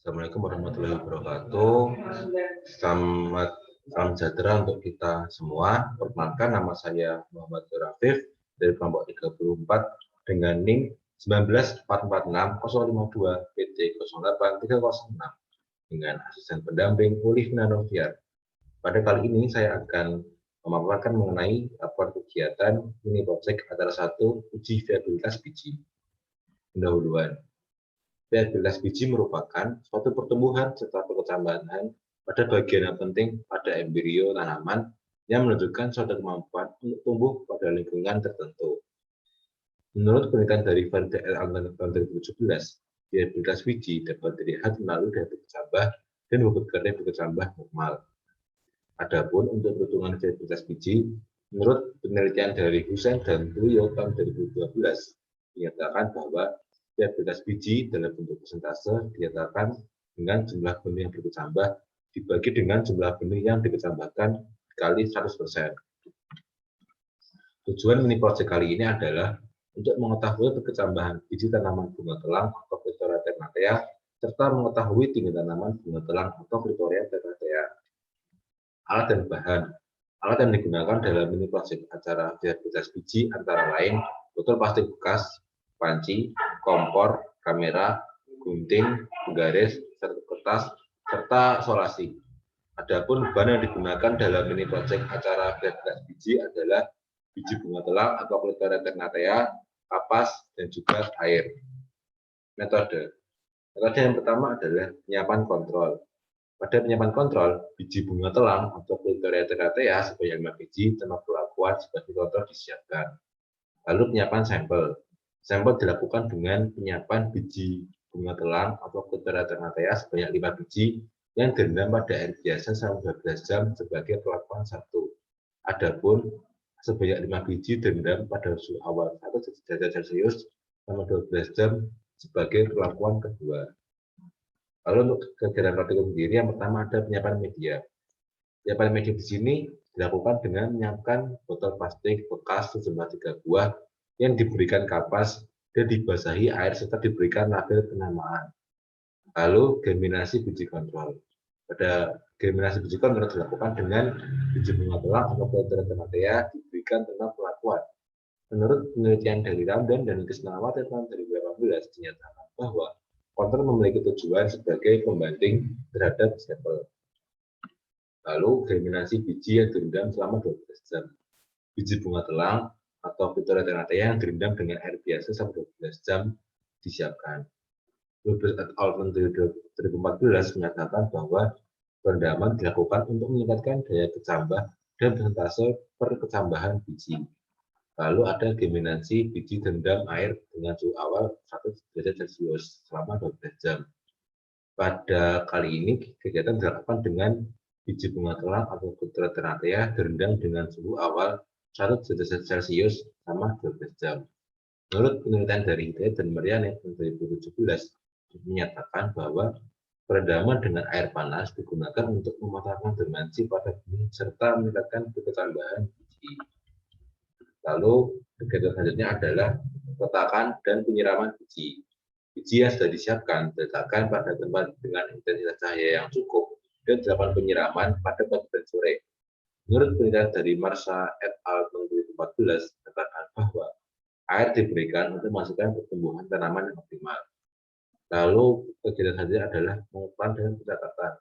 Assalamualaikum warahmatullahi wabarakatuh. Salam sejahtera untuk kita semua. Perkenalkan, nama saya Muhammad Rafif dari kelompok 34 dengan NIM 19446-052 PT 08306 dengan asisten pendamping Olivia Noviar. Pada kali ini saya akan memaparkan mengenai rapor kegiatan mini project antara 1 uji viabilitas biji. Pendahuluan. Viabilitas biji merupakan suatu pertumbuhan serta perkecambahan pada bagian yang penting pada embrio tanaman yang menunjukkan suatu kemampuan untuk tumbuh pada lingkungan tertentu. Menurut penelitian dari Farida et al. Tahun 2017, viabilitas biji dapat dilihat melalui data berkecambah dan bobot kering berkecambah normal. Adapun untuk perhitungan viabilitas biji, menurut penelitian dari Hussein dan Tuyo tahun 2012, dinyatakan bahwa viabilitas biji dalam bentuk persentase dinyatakan dengan jumlah benih yang berkecambah dibagi dengan jumlah benih yang dikecambahkan kali 100%. Tujuan mini project kali ini adalah untuk mengetahui perkecambahan biji tanaman bunga telang atau Clitoria ternatea serta mengetahui tinggi tanaman bunga telang atau Clitoria ternatea. Alat dan bahan. Alat yang digunakan dalam mini project acara viabilitas biji antara lain botol plastik bekas, panci, kompor, kamera, gunting, penggaris, kertas, serta solasi. Adapun bahan yang digunakan dalam mini project acara viabilitas biji adalah biji bunga telang atau Clitoria ternatea, kapas, dan juga air. Metode yang pertama adalah penyiapan kontrol. Pada penyiapan kontrol, biji bunga telang atau Clitoria ternatea sebanyak 5 biji tanpa perlakuan sebagai kontrol disiapkan. Lalu penyiapan sampel. Sampel dilakukan dengan penyiapan biji bunga telang atau Clitoria ternatea sebanyak 5 biji yang direndam pada air biasa selama 12 jam sebagai perlakuan 1. Adapun sebanyak 5 biji direndam pada suhu awal 1 derajat Celcius selama 12 jam sebagai perlakuan kedua. Lalu untuk kegiatan praktikum sendiri, yang pertama ada penyiapan media. Penyiapan media di sini dilakukan dengan menyiapkan botol plastik bekas sejumlah 3 buah yang diberikan kapas dan dibasahi air serta diberikan label penamaan. Lalu germinasi biji kontrol. Pada germinasi biji kontrol dilakukan dengan biji bunga telang atau Clitoria ternatea diberikan tanpa perlakuan. Menurut penelitian dari Ramdan dan Krisnawati tahun 2018 dinyatakan bahwa kontrol memiliki tujuan sebagai pembanding terhadap sampel. Lalu germinasi biji yang direndam selama 12 jam. Biji bunga telang atau Clitoria ternatea yang direndam dengan air biasa selama 12 jam disiapkan. Lubis et al. 2014 menyatakan bahwa perendaman dilakukan untuk meningkatkan daya kecambah dan persentase perkecambahan biji. Lalu ada germinasi biji direndam air dengan suhu awal 1 derajat Celcius selama 12 jam. Pada kali ini kegiatan dilakukan dengan biji bunga telang atau Clitoria ternatea direndam dengan suhu awal 1 derajat Celcius selama 12 jam. Menurut penelitian dari Hidayat dan Mariani tahun 2017 menyatakan bahwa perendaman dengan air panas digunakan untuk mematahkan dormansi pada benih serta meningkatkan perkecambahan biji. Lalu kegiatan selanjutnya adalah peletakan dan penyiraman biji. Biji yang sudah disiapkan diletakkan pada tempat dengan intensitas cahaya yang cukup dan dilakukan penyiraman pada pagi dan sore. Menurut penelitian dari Marsha et al. 2014 mengatakan bahwa air diberikan untuk memastikan pertumbuhan tanaman yang optimal. Lalu kegiatan selanjutnya adalah pengukuran dan pencatatan.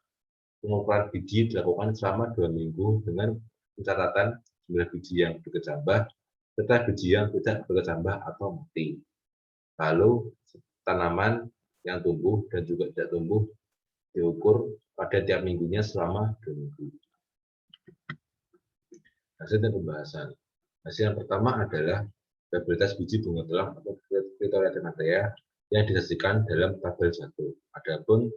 Pengukuran biji dilakukan selama 2 minggu dengan pencatatan jumlah biji yang berkecambah serta biji yang tidak berkecambah atau mati. Lalu tanaman yang tumbuh dan juga tidak tumbuh diukur pada tiap minggunya selama 2 minggu. Hasil dan pembahasan. Hasil yang pertama adalah viabilitas biji bunga telang atau Clitoria ternatea yang disajikan dalam tabel 1. Adapun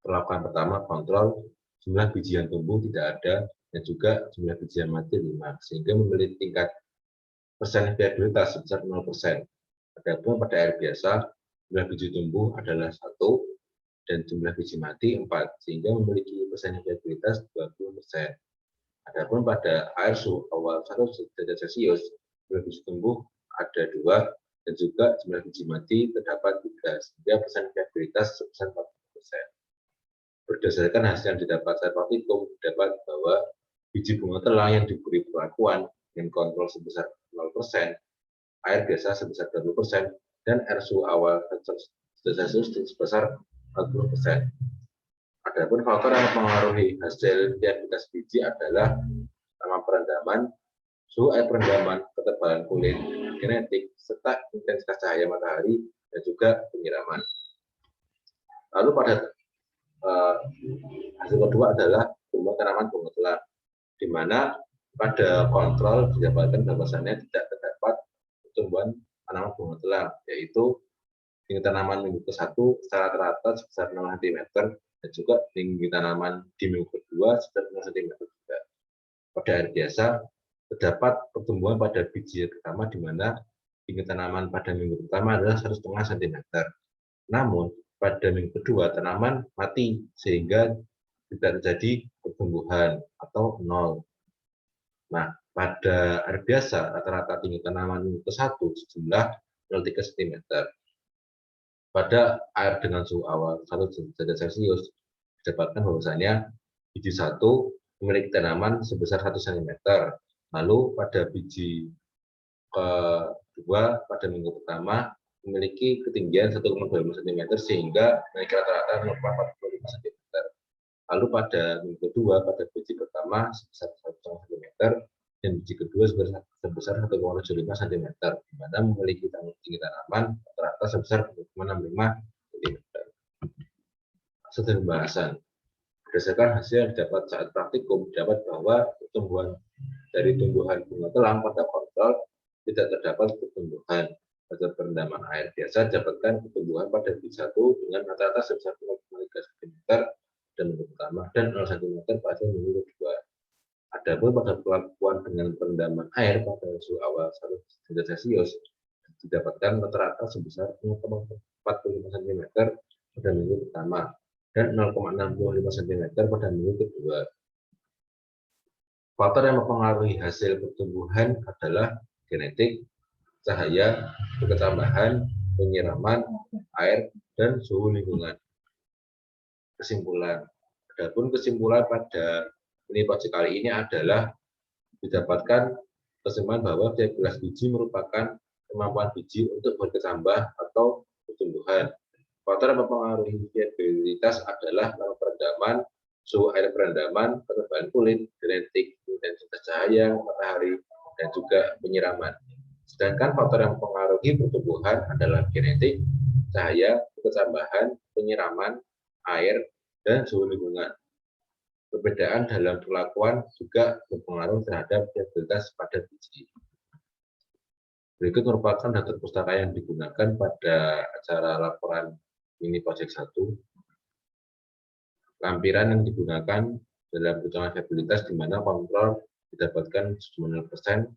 perlakuan pertama kontrol jumlah biji yang tumbuh tidak ada dan juga jumlah biji yang mati 5 sehingga memiliki tingkat persen viabilitas sebesar 0%. Adapun pada air biasa, jumlah biji tumbuh adalah 1 dan jumlah biji mati 4, sehingga memiliki persen viabilitas 20%. Adapun pada air suhu awal 1 derajat Celcius, jumlah biji tumbuh ada 2 dan juga jumlah biji mati terdapat 3, sehingga persen viabilitas sebesar 40%. Berdasarkan hasil yang didapat secara praktikum, dapat bahwa biji bunga telang yang diberi perlakuan dengan kontrol sebesar 0%, air biasa sebesar 20%, dan air suhu awal sebesar 40%. Adapun faktor yang mempengaruhi hasil identitas biji adalah lama perendaman, suhu air perendaman, ketebalan kulit, genetik, serta intensitas cahaya matahari, dan juga penyiraman. Lalu pada hasil kedua adalah tumbuh tanaman bunga telang, di mana pada kontrol didapatkan bahwasannya tidak terdapat pertumbuhan tanaman bunga telang, yaitu tinggi tanaman minggu ke-1 secara rata sebesar 0 cm dan juga tinggi tanaman di minggu kedua sebesar 0 cm juga. Pada air biasa terdapat pertumbuhan pada biji pertama di mana tinggi tanaman pada minggu pertama adalah 1,5 cm. Namun pada minggu kedua tanaman mati sehingga tidak terjadi pertumbuhan atau nol. Nah, pada air biasa rata-rata tinggi tanaman minggu ke-1 sejumlah 0,3 cm. Pada air dengan suhu awal 1 derajat Celcius didapatkan bahwasanya biji 1 memiliki tanaman sebesar 1 cm. Lalu pada biji kedua pada minggu pertama memiliki ketinggian 1,25 cm sehingga memiliki rata-rata 0,45 cm. Lalu pada minggu kedua pada biji pertama sebesar 1,5 cm dan biji kedua sebesar 1,75 cm, di mana memiliki tinggi tanaman rata-rata sebesar 1,65 cm. Hasil dari pembahasan. Berdasarkan hasil yang didapat saat praktikum, dapat bahwa pertumbuhan dari tumbuhan bunga telang pada kontrol tidak terdapat pertumbuhan. Pada perendaman air biasa dapatkan pertumbuhan pada biji 1 dengan rata-rata sebesar 0,3 cm dan minggu pertama dan 0 cm pada minggu kedua. Adapun pada perlakuan dengan perendaman air pada suhu awal 1 derajat Celcius didapatkan rata-rata sebesar 0,45 cm pada minggu pertama dan 0,65 cm pada minggu kedua. Faktor yang mempengaruhi hasil pertumbuhan adalah genetik, cahaya, ketambahan, penyiraman, air, dan suhu lingkungan. Kesimpulan. Adapun kesimpulan pada mini project kali ini adalah didapatkan kesimpulan bahwa viabilitas biji merupakan kemampuan biji untuk berkembang atau pertumbuhan. Faktor yang mempengaruhi viabilitas adalah lama perendaman, suhu air perendaman, ketebalan kulit, genetik, intensitas cahaya matahari, dan juga penyiraman. Sedangkan faktor yang mempengaruhi pertumbuhan adalah genetik, cahaya, ketambahan, penyiraman, air, dan suhu lingkungan. Perbedaan dalam perlakuan juga berpengaruh terhadap viabilitas pada biji. Berikut merupakan data pustaka yang digunakan pada acara laporan mini project 1. Lampiran yang digunakan dalam perhitungan viabilitas di mana kontrol didapatkan 90%,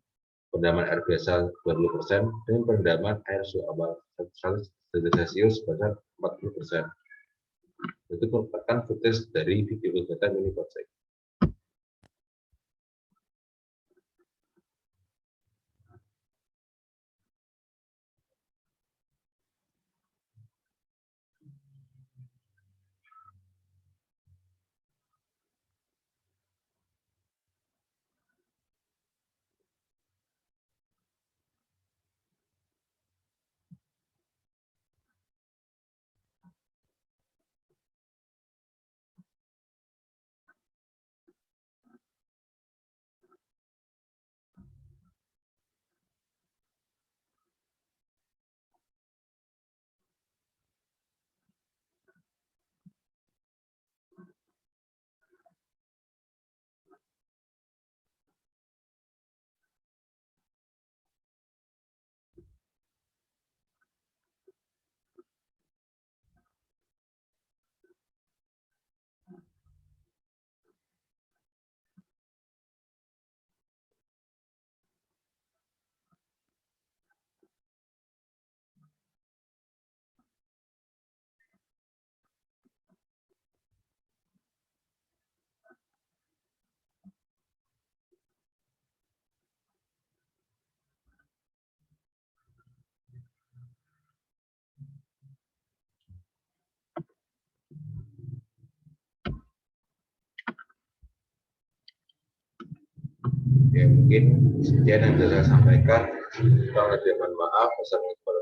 perendaman air biasa 20%, dan perendaman air suhu awal 100 derajat Celcius sebesar 40%. Itu merupakan footage dari video kegiatan mini project. Ya, mungkin sekian yang bisa saya sampaikan. Kurang lebih mohon maaf. Wassalamualaikum